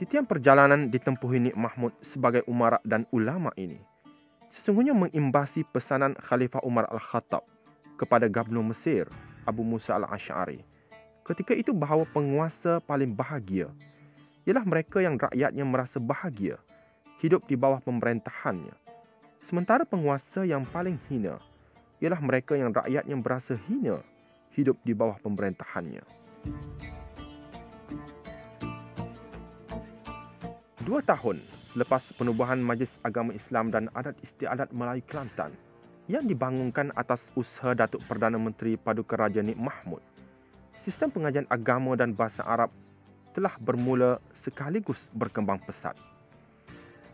Setiap perjalanan ditempuhi Nik Mahmud sebagai umara dan ulama ini sesungguhnya mengimbasi pesanan Khalifah Umar Al-Khattab kepada Gubernur Mesir Abu Musa Al-Asy'ari ketika itu bahawa penguasa paling bahagia ialah mereka yang rakyatnya merasa bahagia hidup di bawah pemerintahannya. Sementara penguasa yang paling hina ialah mereka yang rakyatnya berasa hina hidup di bawah pemerintahannya. 2 tahun selepas penubuhan Majlis Agama Islam dan Adat Istiadat Melayu Kelantan yang dibangunkan atas usaha Datuk Perdana Menteri Paduka Raja Nik Mahmud, sistem pengajian agama dan bahasa Arab telah bermula sekaligus berkembang pesat.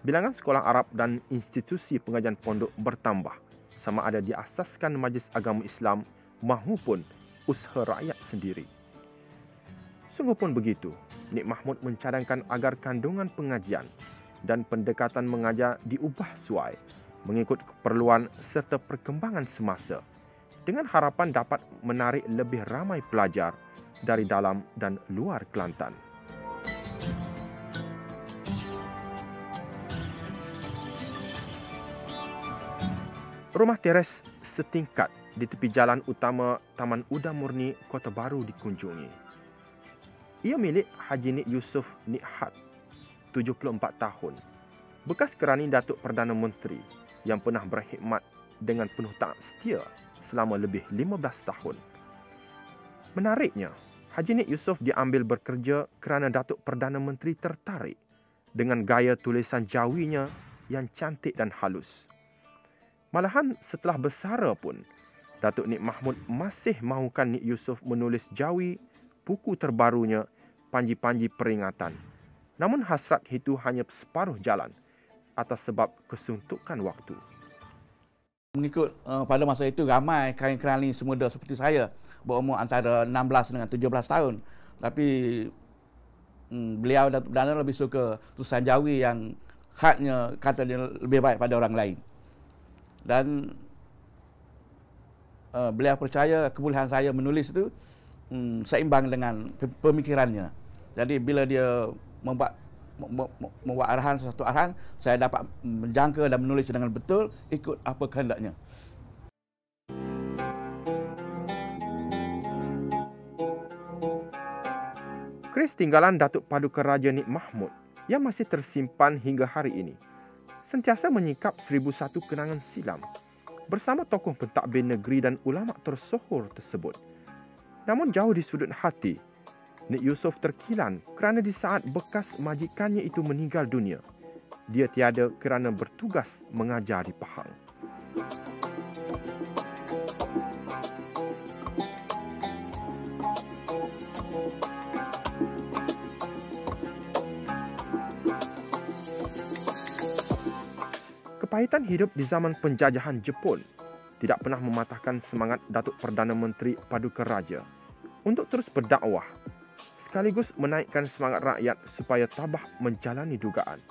Bilangan sekolah Arab dan institusi pengajian pondok bertambah sama ada diasaskan Majlis Agama Islam mahupun usaha rakyat sendiri. Sungguh pun begitu, Nik Mahmud mencadangkan agar kandungan pengajian dan pendekatan mengajar diubah suai mengikut keperluan serta perkembangan semasa dengan harapan dapat menarik lebih ramai pelajar dari dalam dan luar Kelantan. Rumah teres setingkat di tepi jalan utama Taman Uda Murni, Kota Baru dikunjungi. Ia milik Haji Nik Yusof Nik Had, 74 tahun, bekas kerani Datuk Perdana Menteri yang pernah berkhidmat dengan penuh taat setia selama lebih 15 tahun. Menariknya, Haji Nik Yusof diambil bekerja kerana Datuk Perdana Menteri tertarik dengan gaya tulisan Jawinya yang cantik dan halus. Malahan setelah bersara pun, Datuk Nik Mahmud masih mahukan Nik Yusof menulis Jawi buku terbarunya Panji-Panji Peringatan. Namun hasrat itu hanya separuh jalan atas sebab kesuntukan waktu. Mengikut pada masa itu ramai kerani-kerani semuda seperti saya berumur antara 16 dengan 17 tahun. Tapi beliau Datuk Perdana lebih suka tulisan Jawi yang khadnya kata dia lebih baik pada orang lain. Dan beliau percaya kebolehan saya menulis itu seimbang dengan pemikirannya. Jadi bila dia membuat satu arahan, saya dapat menjangka dan menulis dengan betul ikut apa kehendaknya. Keris tinggalan Datuk Paduka Raja Nik Mahmud yang masih tersimpan hingga hari ini sentiasa menyingkap 1001 kenangan silam bersama tokoh pentadbir negeri dan ulama tersohor tersebut. Namun jauh di sudut hati, Nik Yusof terkilan kerana di saat bekas majikannya itu meninggal dunia, dia tiada kerana bertugas mengajar di Pahang. Kepahitan hidup di zaman penjajahan Jepun tidak pernah mematahkan semangat Datuk Perdana Menteri Paduka Raja untuk terus berdakwah sekaligus menaikkan semangat rakyat supaya tabah menjalani dugaan.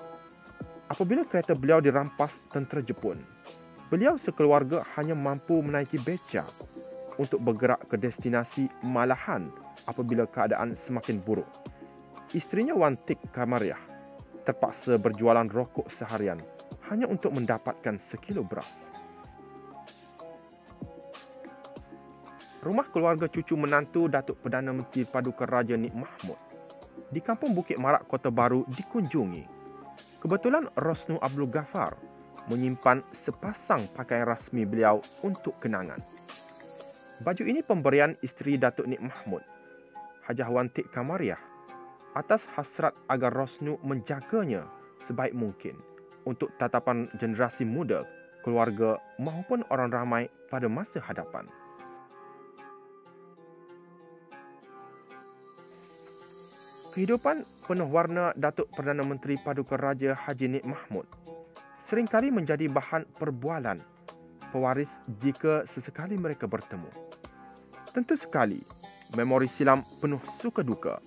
Apabila kereta beliau dirampas tentera Jepun, beliau sekeluarga hanya mampu menaiki beca untuk bergerak ke destinasi Malahan apabila keadaan semakin buruk. Isterinya Wan Tik Kamariah terpaksa berjualan rokok seharian hanya untuk mendapatkan sekilo beras. Rumah keluarga cucu menantu Datuk Perdana Menteri Paduka Raja Nik Mahmud di Kampung Bukit Marak, Kota Baru dikunjungi. Kebetulan Rosnu Abdul Ghaffar menyimpan sepasang pakaian rasmi beliau untuk kenangan. Baju ini pemberian isteri Datuk Nik Mahmud, Hajah Wan Tik Kamariah, atas hasrat agar Rosnu menjaganya sebaik mungkin untuk tatapan generasi muda, keluarga maupun orang ramai pada masa hadapan. Kehidupan penuh warna Datuk Perdana Menteri Paduka Raja Haji Nik Mahmud seringkali menjadi bahan perbualan pewaris jika sesekali mereka bertemu. Tentu sekali, memori silam penuh suka duka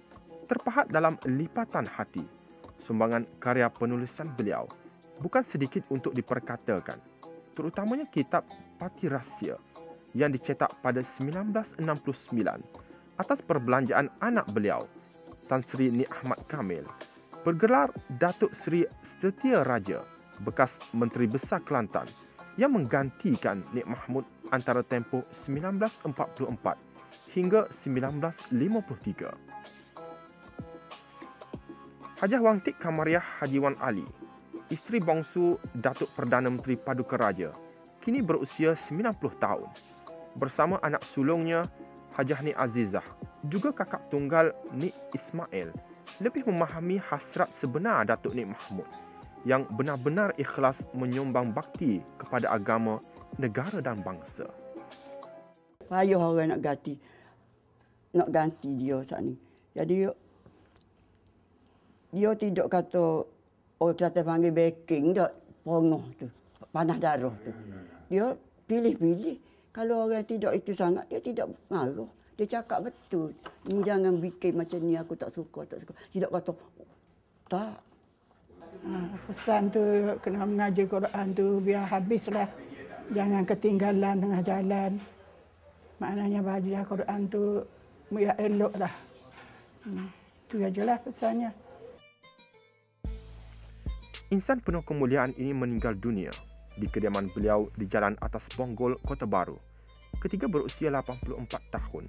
terpahat dalam lipatan hati. Sumbangan karya penulisan beliau bukan sedikit untuk diperkatakan, terutamanya kitab Pati Rahsia yang dicetak pada 1969 atas perbelanjaan anak beliau, Tan Sri Nik Ahmad Kamil, bergelar Datuk Seri Setia Raja, bekas Menteri Besar Kelantan yang menggantikan Nik Mahmud antara tempoh 1944 hingga 1953. Hajah Wang Tik Kamariah Haji Wan Ali, isteri bongsu Datuk Perdana Menteri Paduka Raja, kini berusia 90 tahun. Bersama anak sulungnya, Hajah Nik Azizah, juga kakak tunggal Nik Ismail, lebih memahami hasrat sebenar Datuk Nik Mahmud yang benar-benar ikhlas menyumbang bakti kepada agama, negara dan bangsa. Payah orang nak ganti dia saat ni. Jadi dia tidak kata orang Kelantan panggil backing dak, pongoh tu, panah darah tu. Dia pilih-pilih. Kalau orang tidak itu sangat, dia tidak marah. Dia cakap betul. Ni jangan bikin macam ni, aku tak suka. Tidak kata, tak. Pesan tu kena mengajar Quran tu biar habislah. Jangan ketinggalan tengah jalan. Maknanya baca Quran tu biar eloklah. Itu ajalah pesannya. Insan penuh kemuliaan ini meninggal dunia di kediaman beliau di Jalan Atas Bonggol, Kota Baru, ketika berusia 84 tahun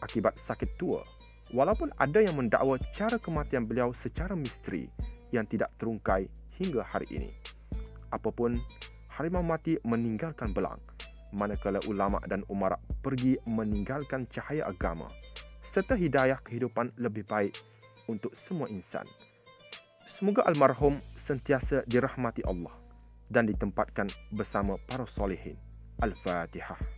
akibat sakit tua, walaupun ada yang mendakwa cara kematian beliau secara misteri yang tidak terungkai hingga hari ini. Apapun, harimau mati meninggalkan belang, manakala ulama dan umara pergi meninggalkan cahaya agama serta hidayah kehidupan lebih baik untuk semua insan. Semoga almarhum sentiasa dirahmati Allah dan ditempatkan bersama para solehin. Al-Fatihah.